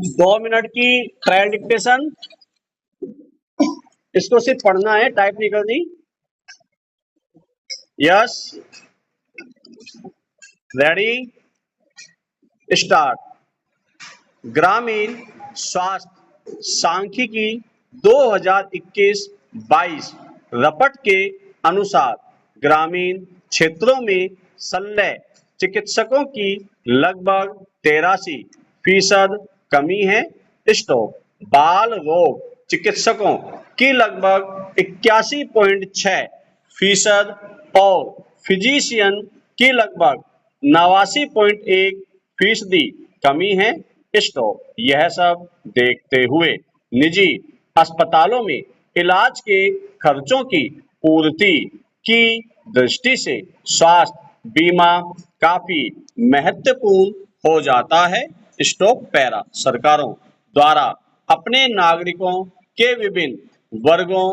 2 minute की trial dictation, इसको सिर्फ पढ़ना है, टाइप नहीं करनी। Yes, ready, start. ग्रामीण स्वास्थ्य सांख्यिकी 2021-22 रपट के अनुसार ग्रामीण क्षेत्रों में शल्य चिकित्सकों की लगभग 83% कमी है। स्टॉप। बाल रोग चिकित्सकों की लगभग 81.6% और फिजिशियन की लगभग 89.1% कमी है। स्टॉप। यह सब देखते हुए निजी अस्पतालों में इलाज के खर्चों की पूर्ति की दृष्टि से स्वास्थ्य बीमा काफी महत्वपूर्ण हो जाता है। Stop para. सरकारों द्वारा अपने नागरिकों के विभिन्न वर्गों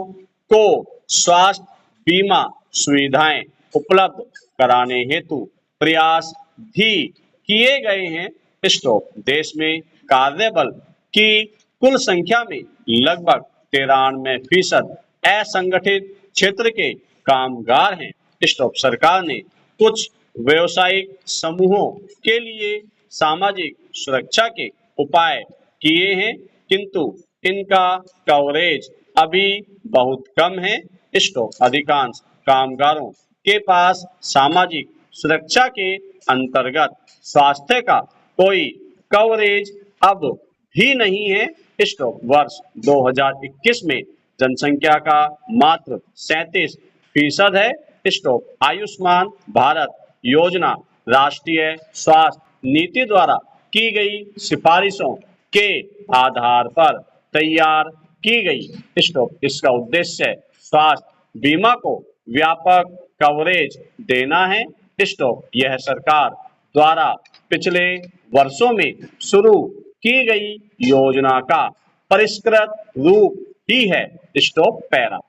को स्वास्थ्य बीमा सुविधाएं उपलब्ध कराने हेतु प्रयास भी किए गए हैं। स्टॉप। देश में कार्यबल की कुल संख्या में लगभग 93% असंगठित क्षेत्र के कामगार हैं। स्टॉप। सरकार ने कुछ व्यवसायिक समूहों के लिए सामाजिक सुरक्षा के उपाय किए हैं, किंतु इनका कवरेज अभी बहुत कम है। स्टॉप। अधिकांश कामगारों के पास सामाजिक सुरक्षा के अंतर्गत स्वास्थ्य का कोई कवरेज अब भी नहीं है। स्टॉप। वर्ष 2021 में जनसंख्या का मात्र 37% है। स्टॉप। आयुष्मान भारत योजना राष्ट्रीय स्वास्थ्य नीति द्वारा की गई सिफारिशों के आधार पर तैयार की गई। स्टॉप। इसका उद्देश्य स्वास्थ्य बीमा को व्यापक कवरेज देना है। स्टॉप। यह सरकार द्वारा पिछले वर्षों में शुरू की गई योजना का परिष्कृत रूप ही है। Stop para.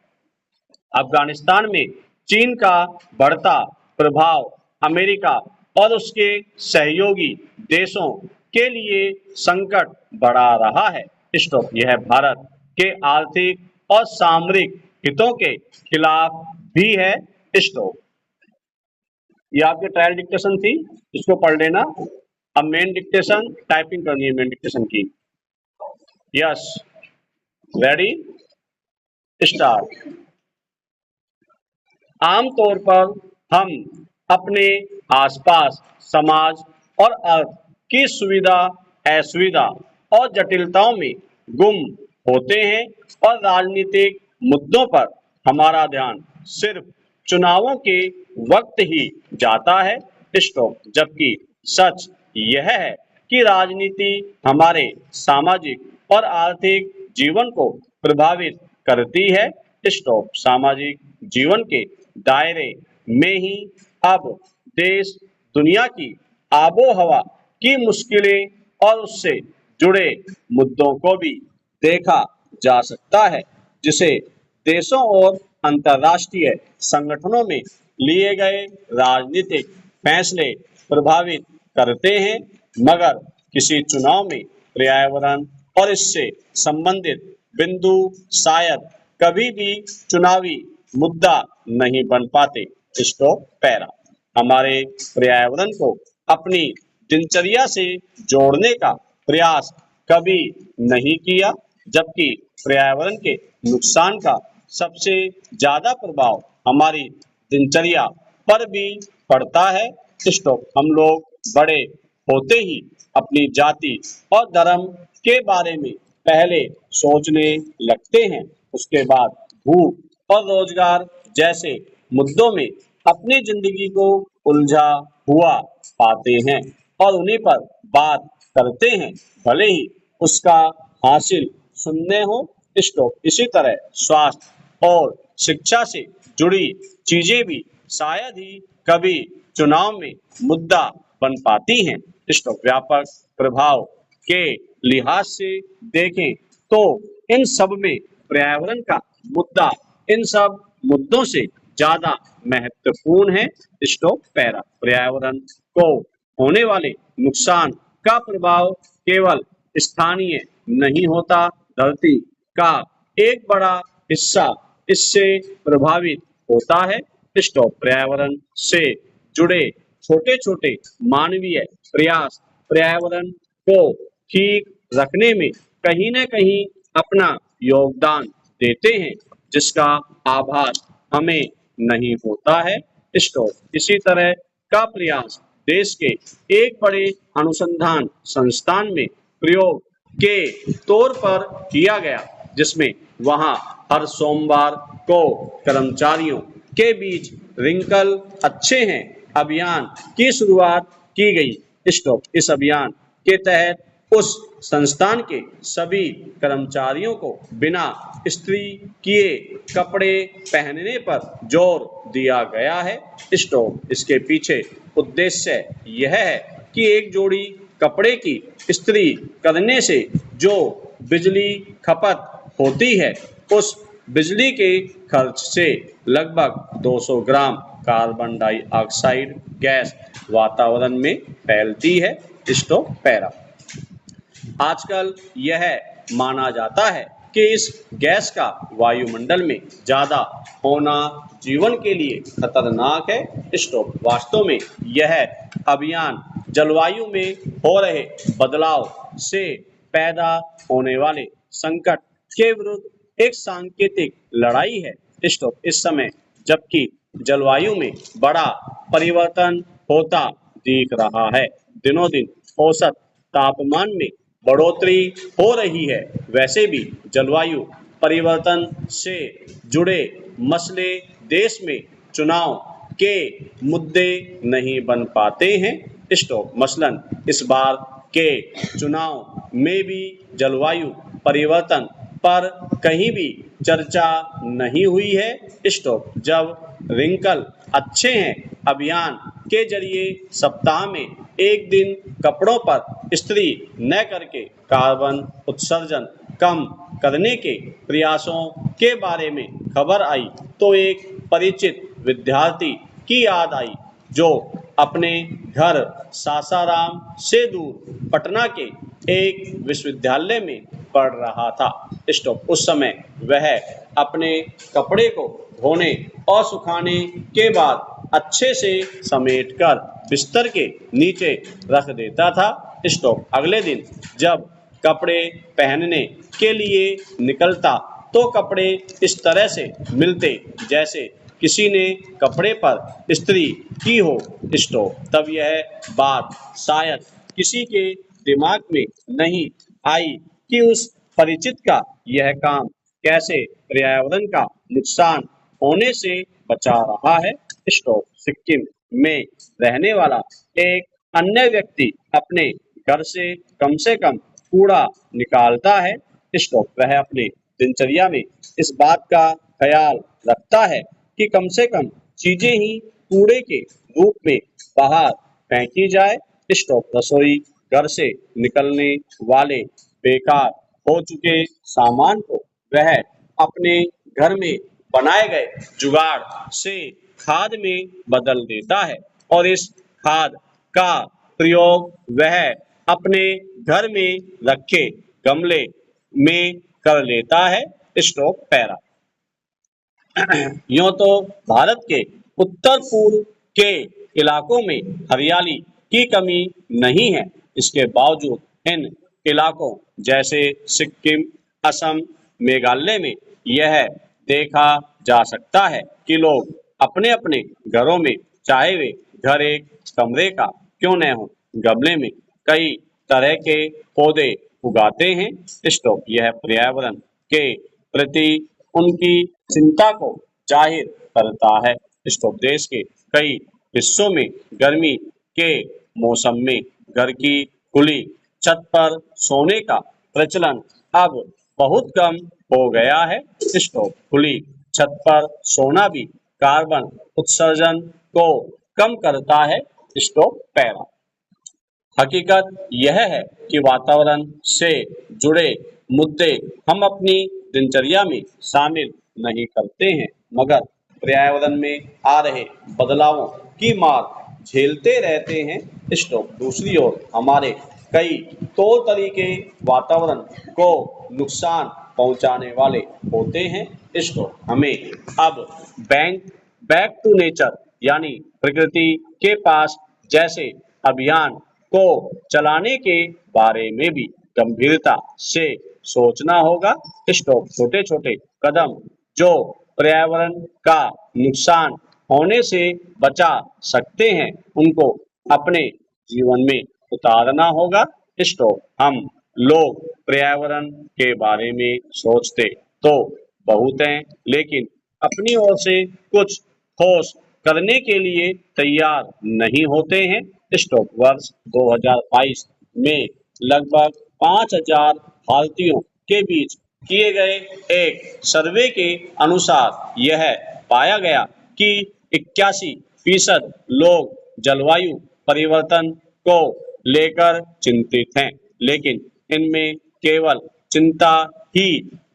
अफगानिस्तान में चीन का बढ़ता प्रभाव अमेरिका और उसके सहयोगी देशों के लिए संकट बढ़ा रहा है। स्टॉप। यह भारत के आर्थिक और सामरिक हितों के खिलाफ भी है। स्टॉप। ये आपकी ट्रायल डिक्टेशन थी, इसको पढ़ लेना। अब मेन डिक्टेशन टाइपिंग करनी है, मेन डिक्टेशन की। Yes, ready, start. आमतौर पर हम अपने आसपास समाज और अर्थ की सुविधा असुविधा और जटिलताओं में गुम होते हैं और राजनीतिक मुद्दों पर हमारा ध्यान सिर्फ चुनावों के वक्त ही जाता है। स्टॉप। जबकि सच यह है कि राजनीति हमारे सामाजिक और आर्थिक जीवन को प्रभावित करती है। स्टॉप। सामाजिक जीवन के दायरे में ही अब देश दुनिया की आबो हवा की मुश्किलें और उससे जुड़े मुद्दों को भी देखा जा सकता है, जिसे देशों और अंतर्राष्ट्रीय संगठनों में लिए गए राजनीतिक फैसले प्रभावित करते हैं। मगर किसी चुनाव में पर्यावरण और इससे संबंधित बिंदु शायद कभी भी चुनावी मुद्दा नहीं बन पाते। Stop para. हमारे पर्यावरण को अपनी दिनचर्या से जोड़ने का प्रयास कभी नहीं किया, जबकि पर्यावरण के नुकसान का सबसे ज्यादा प्रभाव हमारी दिनचर्या पर भी पड़ता है। स्टॉप। हम लोग बड़े होते ही अपनी जाति और धर्म के बारे में पहले सोचने लगते हैं, उसके बाद भूख और रोजगार जैसे मुद्दों में अपनी जिंदगी को उलझा हुआ पाते हैं और उन्हीं पर बात करते हैं, भले ही उसका हासिल सुनने हो। स्टॉप। इसी तरह स्वास्थ्य और शिक्षा से जुड़ी चीजें भी शायद ही कभी चुनाव में मुद्दा बन पाती हैं। स्टॉप। व्यापक प्रभाव के लिहाज से देखें तो इन सब में पर्यावरण का मुद्दा इन सब मुद्दों से ज्यादा महत्वपूर्ण है। Stop para. पर्यावरण को होने वाले नुकसान का प्रभाव केवल स्थानीय नहीं होता, धरती का एक बड़ा हिस्सा इससे प्रभावित होता है। स्टॉप। पर्यावरण से जुड़े छोटे छोटे मानवीय प्रयास पर्यावरण को ठीक रखने में कहीं न कहीं अपना योगदान देते हैं, जिसका आभास हमें नहीं होता है। स्टॉप। इसी तरह का प्रयास देश के एक बड़े अनुसंधान संस्थान में प्रयोग के तौर पर किया गया, जिसमें वहां हर सोमवार को कर्मचारियों के बीच रिंकल अच्छे हैं अभियान की शुरुआत की गई। स्टॉप। इस अभियान के तहत उस संस्थान के सभी कर्मचारियों को बिना इस्त्री किए कपड़े पहनने पर जोर दिया गया है। स्टॉप। इसके पीछे उद्देश्य यह है कि एक जोड़ी कपड़े की इस्त्री करने से जो बिजली खपत होती है, उस बिजली के खर्च से लगभग 200 ग्राम कार्बन डाइऑक्साइड गैस वातावरण में फैलती है। स्टॉप। पैरा। आजकल यह माना जाता है कि इस गैस का वायुमंडल में ज्यादा होना जीवन के लिए खतरनाक है। स्टॉप। वास्तव में यह अभियान जलवायु में हो रहे बदलाव से पैदा होने वाले संकट के विरुद्ध एक सांकेतिक लड़ाई है। स्टॉप। इस समय जबकि जलवायु में बड़ा परिवर्तन होता दिख रहा है, दिनों दिन औसत तापमान में बढ़ोतरी हो रही है, वैसे भी जलवायु परिवर्तन से जुड़े मसले देश में चुनाव के मुद्दे नहीं बन पाते हैं। स्टॉप। मसलन इस बार के चुनाव में भी जलवायु परिवर्तन पर कहीं भी चर्चा नहीं हुई है। स्टॉप। जब रिंकल अच्छे हैं अभियान के जरिए सप्ताह में एक दिन कपड़ों पर इस्त्री न करके कार्बन उत्सर्जन कम करने के प्रयासों के बारे में खबर आई तो एक परिचित विद्यार्थी की याद आई जो अपने घर सासाराम से दूर पटना के एक विश्वविद्यालय में पढ़ रहा था। स्टॉप। उस समय वह अपने कपड़े को धोने और सुखाने के बाद अच्छे से समेटकर बिस्तर के नीचे रख देता था। स्टॉप। अगले दिन जब कपड़े पहनने के लिए निकलता तो कपड़े इस तरह से मिलते जैसे किसी ने कपड़े पर इस्त्री की हो। स्टॉप। तब यह बात शायद किसी के दिमाग में नहीं आई कि उस परिचित का यह काम कैसे पर्यावरण का नुकसान होने से बचा रहा है। स्टॉप। सिक्किम में रहने वाला एक अन्य व्यक्ति अपने घर से कम कूड़ा निकालता है। स्टॉप। वह अपने दिनचर्या में इस बात का ख्याल रखता है कि कम से कम चीजें ही कूड़े के रूप में बाहर फेंकी जाए। स्टॉप। रसोई घर से निकलने वाले बेकार हो चुके सामान को वह अपने घर में बनाए गए जुगाड़ से खाद में बदल देता है और इस खाद का प्रयोग वह अपने घर में रखे गमले में कर लेता है। स्टॉप। पैरा। यूं तो भारत के उत्तर पूर्व के इलाकों में हरियाली की कमी नहीं है, इसके बावजूद इन इलाकों जैसे सिक्किम, असम, मेघालय में यह देखा जा सकता है कि लोग अपने अपने घरों में चाहे वे घर एक कमरे का क्यों न हो, गमले में कई तरह के पौधे उगाते हैं। स्टॉप। यह पर्यावरण के प्रति उनकी चिंता को जाहिर करता है। स्टॉप। देश के कई हिस्सों में गर्मी के मौसम में घर की खुली छत पर सोने का प्रचलन अब बहुत कम हो गया है। स्टॉप। खुली छत पर सोना भी कार्बन उत्सर्जन को कम करता है। स्टॉप। पैरा। हकीकत यह है कि वातावरण से जुड़े मुद्दे हम अपनी दिनचर्या में शामिल नहीं करते हैं, मगर पर्यावरण में आ रहे बदलावों की मार झेलते रहते हैं। स्टॉप। दूसरी ओर हमारे कई तौर तरीके वातावरण को नुकसान पहुंचाने वाले होते हैं। इसको हमें अब बैक टू नेचर यानी प्रकृति के पास जैसे अभियान को चलाने के बारे में भी गंभीरता से सोचना होगा। स्टॉप छोटे छोटे कदम जो पर्यावरण का नुकसान होने से बचा सकते हैं उनको अपने जीवन में उतारना होगा। स्टॉप हम लोग पर्यावरण के बारे में सोचते तो बहुत हैं लेकिन अपनी ओर से कुछ ठोस करने के लिए तैयार नहीं होते हैं। स्टॉप वर्ष 2022 में लगभग 5000 भारतीयों के बीच किए गए एक सर्वे के अनुसार यह पाया गया कि 81% लोग जलवायु परिवर्तन को लेकर चिंतित हैं, लेकिन इनमें केवल चिंता ही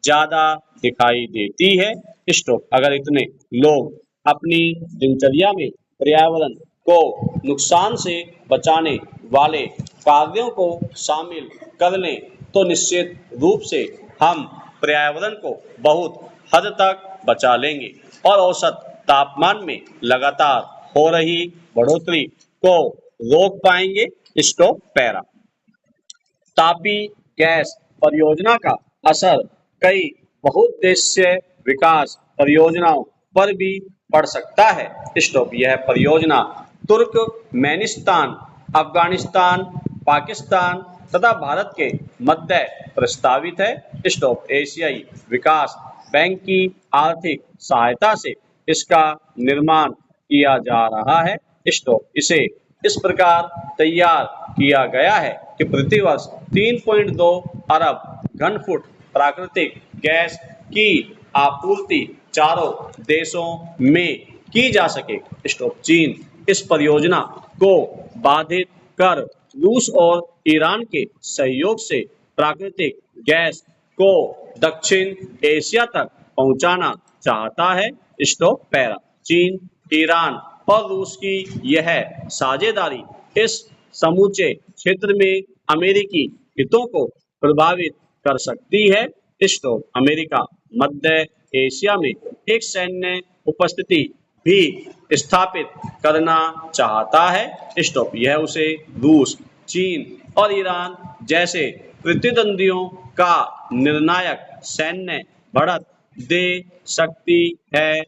ज्यादा दिखाई देती है। स्टॉप अगर इतने लोग अपनी दिनचर्या में पर्यावरण को नुकसान से बचाने वाले कार्यों को शामिल कर लें तो निश्चित रूप से हम पर्यावरण को बहुत हद तक बचा लेंगे और औसत तापमान में लगातार हो रही बढ़ोतरी को रोक पाएंगे। स्टॉप पैरा तापी गैस परियोजना का असर कई बहुउद्देशीय विकास परियोजनाओं पर भी पड़ सकता है। स्टॉप यह परियोजना तुर्कमेनिस्तान, अफगानिस्तान, पाकिस्तान तथा भारत के मध्य प्रस्तावित है। स्टॉप एशियाई विकास बैंक की आर्थिक सहायता से इसका निर्माण किया जा रहा है। स्टॉप इसे इस प्रकार तैयार किया गया है कि प्रतिवर्ष 3.2 अरब घन फुट प्राकृतिक गैस की आपूर्ति चारों देशों में की जा सके। स्टॉप चीन इस परियोजना को बाधित कर रूस और ईरान के सहयोग से प्राकृतिक गैस को दक्षिण एशिया तक पहुंचाना चाहता है। स्टॉप पैरा चीन, ईरान और रूस की यह साझेदारी इस समूचे क्षेत्र में अमेरिकी हितों को प्रभावित कर सकती है। स्टॉप अमेरिका मध्य एशिया में एक सैन्य उपस्थिति भी स्थापित करना चाहता है। स्टॉप यह उसे रूस, चीन और ईरान जैसे प्रतिद्वंदियों का निर्णायक सैन्य बढ़त दे सकती है।